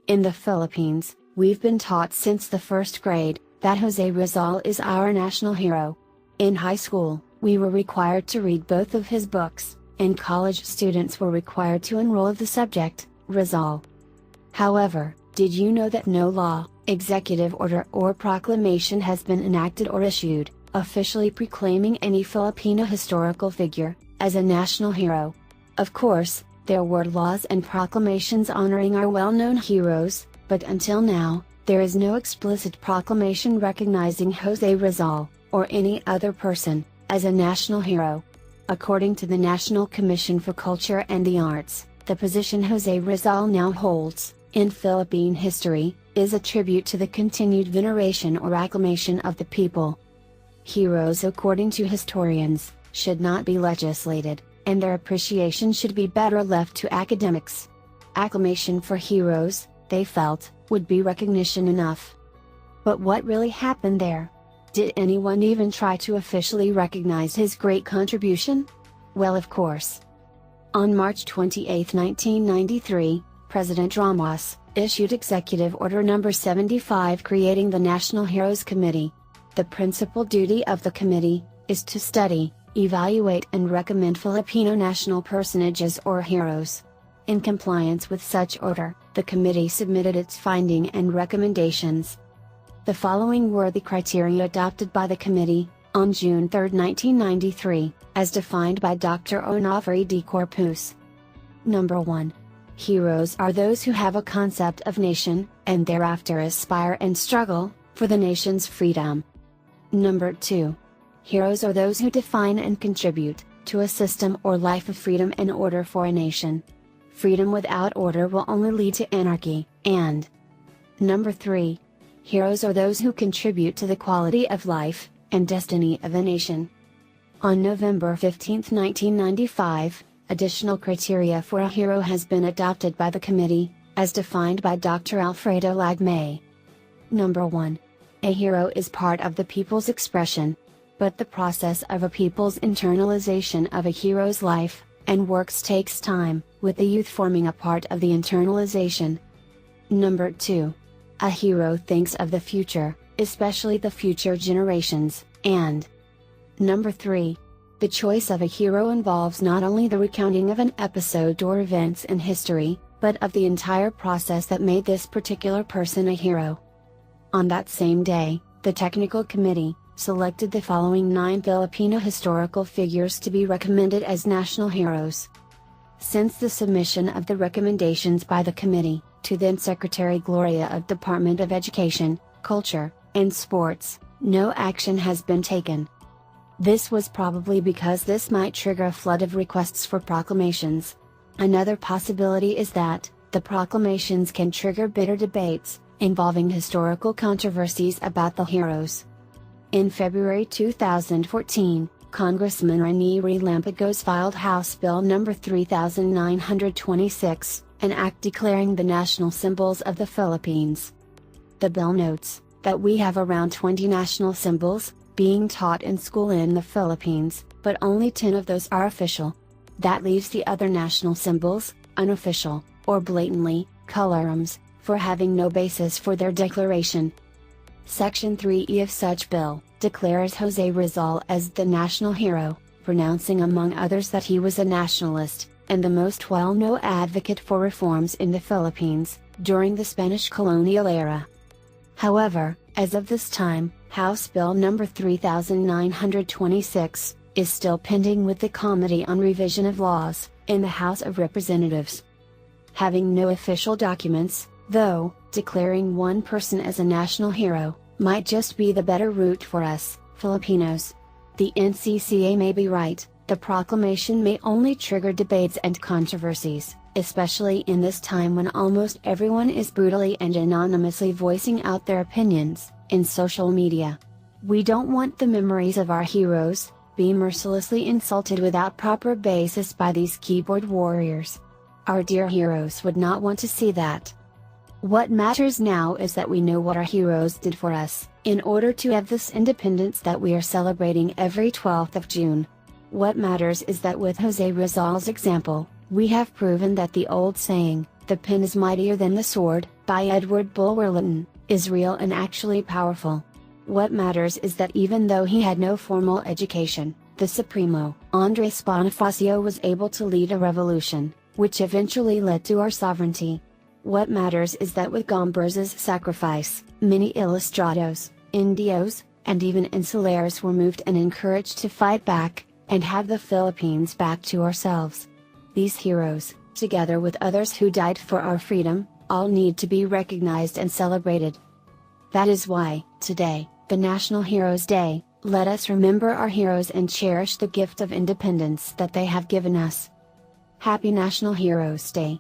In the Philippines, we've been taught since the first grade that Jose Rizal is our national hero. In high school, we were required to read both of his books, and college students were required to enroll of the subject, Rizal. However, did you know that no law, executive order or proclamation has been enacted or issued, officially proclaiming any Filipino historical figure as a national hero? Of course, there were laws and proclamations honoring our well-known heroes, but until now, there is no explicit proclamation recognizing Jose Rizal, or any other person, as a national hero. According to the National Commission for Culture and the Arts, the position Jose Rizal now holds, in Philippine history, is a tribute to the continued veneration or acclamation of the people. Heroes, according to historians, should not be legislated, and their appreciation should be better left to academics. Acclamation for heroes, they felt, would be recognition enough. But what really happened there? Did anyone even try to officially recognize his great contribution? Well, of course. On March 28, 1993, President Ramos issued Executive Order No. 75 creating the National Heroes Committee. The principal duty of the committee is to study, evaluate and recommend Filipino national personages or heroes. In compliance with such order, the committee submitted its finding and recommendations. The following were the criteria adopted by the committee, on June 3, 1993, as defined by Dr. Onofre D. Corpus. Number 1. Heroes are those who have a concept of nation, and thereafter aspire and struggle for the nation's freedom. Number 2. Heroes are those who define and contribute to a system or life of freedom and order for a nation. Freedom without order will only lead to anarchy. And Number 3. Heroes are those who contribute to the quality of life and destiny of a nation. On November 15, 1995, additional criteria for a hero has been adopted by the committee, as defined by Dr. Alfredo Lagmay. Number 1. A hero is part of the people's expression. But the process of a people's internalization of a hero's life and works takes time, with the youth forming a part of the internalization. Number 2. A hero thinks of the future, especially the future generations, and Number 3. The choice of a hero involves not only the recounting of an episode or events in history, but of the entire process that made this particular person a hero. On that same day, the Technical Committee selected the following 9 Filipino historical figures to be recommended as national heroes. Since the submission of the recommendations by the committee, to then Secretary Gloria of Department of Education, Culture, and Sports, no action has been taken. This was probably because this might trigger a flood of requests for proclamations. Another possibility is that the proclamations can trigger bitter debates involving historical controversies about the heroes. In February 2014, Congressman Rene Lampagos filed House Bill No. 3926, an act declaring the national symbols of the Philippines. The bill notes that we have around 20 national symbols being taught in school in the Philippines, but only 10 of those are official. That leaves the other national symbols, unofficial, or blatantly, colorums, for having no basis for their declaration. Section 3E of such bill declares Jose Rizal as the national hero, pronouncing among others that he was a nationalist, and the most well-known advocate for reforms in the Philippines, during the Spanish colonial era. However, as of this time, House Bill No. 3926, is still pending with the Committee on Revision of Laws, in the House of Representatives. Having no official documents, though, declaring one person as a national hero, might just be the better route for us, Filipinos. The NCCA may be right, the proclamation may only trigger debates and controversies, especially in this time when almost everyone is brutally and anonymously voicing out their opinions, in social media. We don't want the memories of our heroes be mercilessly insulted without proper basis by these keyboard warriors. Our dear heroes would not want to see that. What matters now is that we know what our heroes did for us, in order to have this independence that we are celebrating every 12th of June. What matters is that with Jose Rizal's example, we have proven that the old saying, "The pen is mightier than the sword," by Edward Bulwer Lytton, is real and actually powerful. What matters is that even though he had no formal education, the Supremo, Andres Bonifacio, was able to lead a revolution, which eventually led to our sovereignty. What matters is that with Gomburza's sacrifice, many Ilustrados, Indios, and even Insulares were moved and encouraged to fight back, and have the Philippines back to ourselves. These heroes, together with others who died for our freedom, all need to be recognized and celebrated. That is why, today, the National Heroes Day, let us remember our heroes and cherish the gift of independence that they have given us. Happy National Heroes Day!